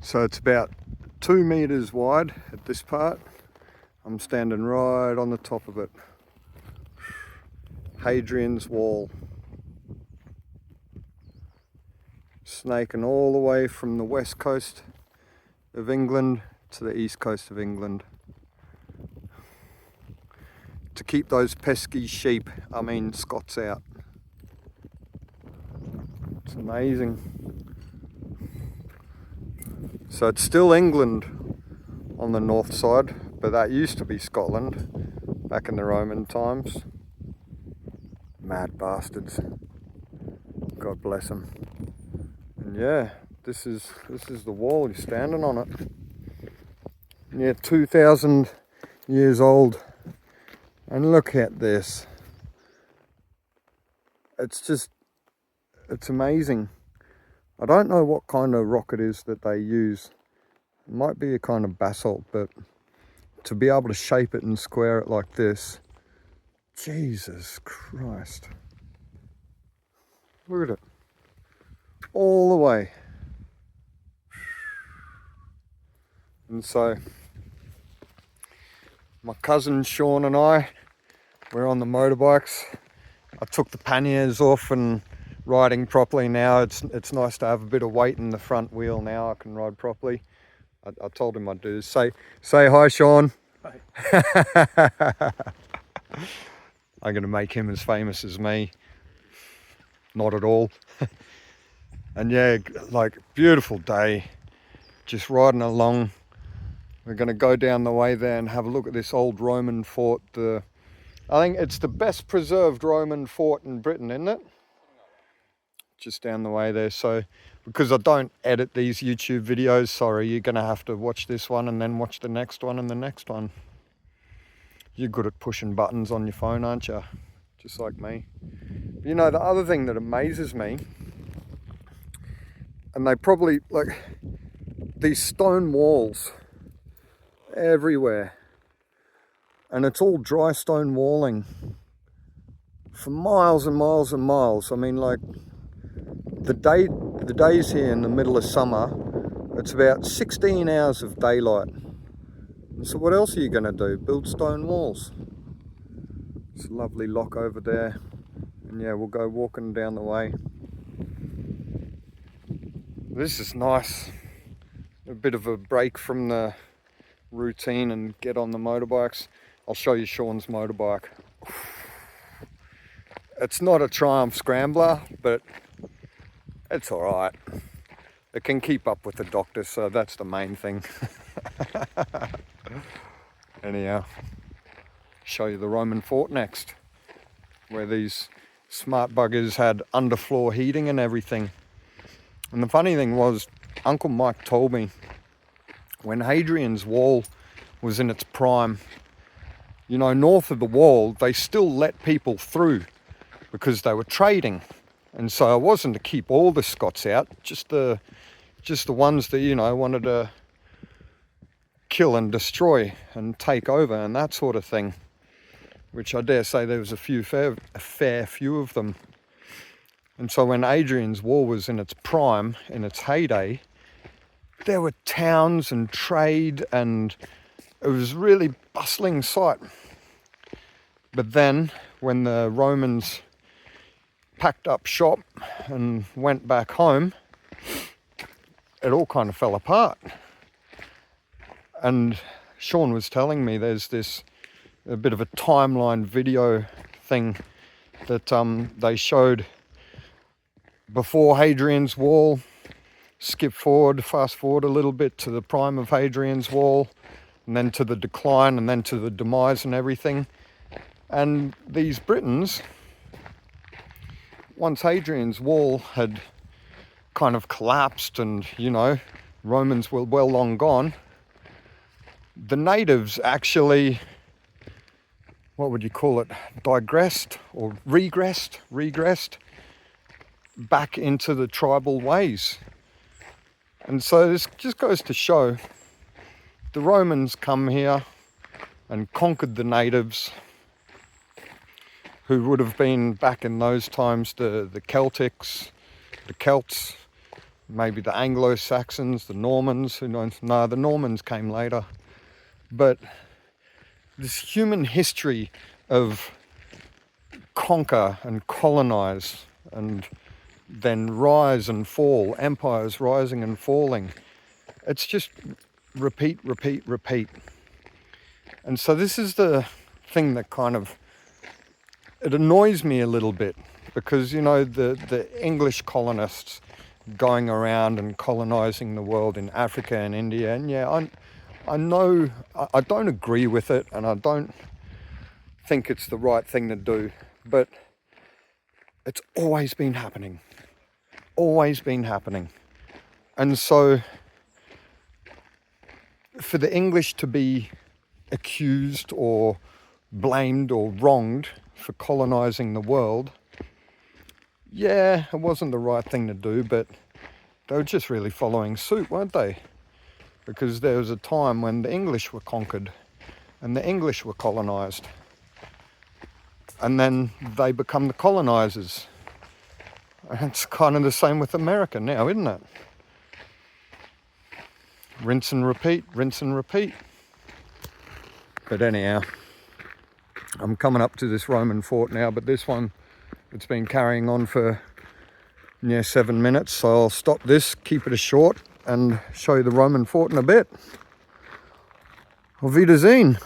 So it's about 2 meters wide at this part. I'm standing right on the top of it. Hadrian's Wall. Snaking all the way from the west coast of England to the east coast of England. To keep those pesky sheep, Scots out. It's amazing. So it's still England on the north side, but that used to be Scotland back in the Roman times. Mad bastards. God bless them. And yeah, this is the wall. You're standing on it. Yeah, 2,000 years old. And look at this. It's amazing. I don't know what kind of rock it is that they use. It might be a kind of basalt, but to be able to shape it and square it like this, Jesus Christ. Look at it. All the way. And so, my cousin Sean and I, we're on the motorbikes. I took the panniers off and riding properly now. It's nice to have a bit of weight in the front wheel now. I can ride properly. I told him I'd do this. Say hi, Sean. Hi. I'm going to make him as famous as me. Not at all. And yeah, like beautiful day. Just riding along. We're going to go down the way there and have a look at this old Roman fort. I think it's the best preserved Roman fort in Britain, isn't it? Just down the way there. So because I don't edit these YouTube videos, sorry, you're going to have to watch this one and then watch the next one and the next one. You're good at pushing buttons on your phone, aren't you? Just like me. You know, the other thing that amazes me, and they probably, like, these stone walls everywhere, and it's all dry stone walling for miles and miles and miles. I mean, like, the days here in the middle of summer, it's about 16 hours of daylight. So what else are you going to do? Build stone walls. It's a lovely lock over there. And yeah, we'll go walking down the way. This is nice. A bit of a break from the routine and get on the motorbikes. I'll show you Sean's motorbike. It's not a Triumph Scrambler, but it's all right. It can keep up with the doctor, so that's the main thing. Anyhow, show you the Roman fort next, where these smart buggers had underfloor heating and everything. And the funny thing was, Uncle Mike told me, when Hadrian's Wall was in its prime, you know, north of the wall, they still let people through because they were trading. And so it wasn't to keep all the Scots out, just the ones that, you know, wanted to kill and destroy and take over and that sort of thing, which I dare say there was a fair few of them. And so when Hadrian's Wall was in its prime, in its heyday, there were towns and trade, and it was really bustling sight. But then when the Romans packed up shop and went back home, it all kind of fell apart. And Sean was telling me there's a bit of a timeline video thing that they showed before Hadrian's Wall, fast forward a little bit to the prime of Hadrian's Wall, and then to the decline, and then to the demise and everything. And these Britons, once Hadrian's Wall had kind of collapsed and, you know, Romans were well long gone, the natives actually, what would you call it, digressed or regressed back into the tribal ways. And so this just goes to show the Romans come here and conquered the natives, who would have been back in those times the Celtics, the Celts, maybe the Anglo-Saxons, the Normans, who knows? No, the Normans came later. But this human history of conquer and colonize and then rise and fall, empires rising and falling. It's just repeat, repeat, repeat. And so this is the thing that kind of, it annoys me a little bit, because, you know, the English colonists going around and colonizing the world in Africa and India, and yeah, I know I don't agree with it, and I don't think it's the right thing to do, but it's always been happening. Always been happening. And so for the English to be accused or blamed or wronged for colonizing the world, yeah, it wasn't the right thing to do, but they were just really following suit, weren't they? Because there was a time when the English were conquered and the English were colonized, and then they become the colonizers. And it's kind of the same with America now, isn't it? Rinse and repeat, rinse and repeat. But anyhow, I'm coming up to this Roman fort now, but this one, it's been carrying on for 7 minutes, so I'll stop this, keep it a short, and show you the Roman fort in a bit. Auf Wiedersehen.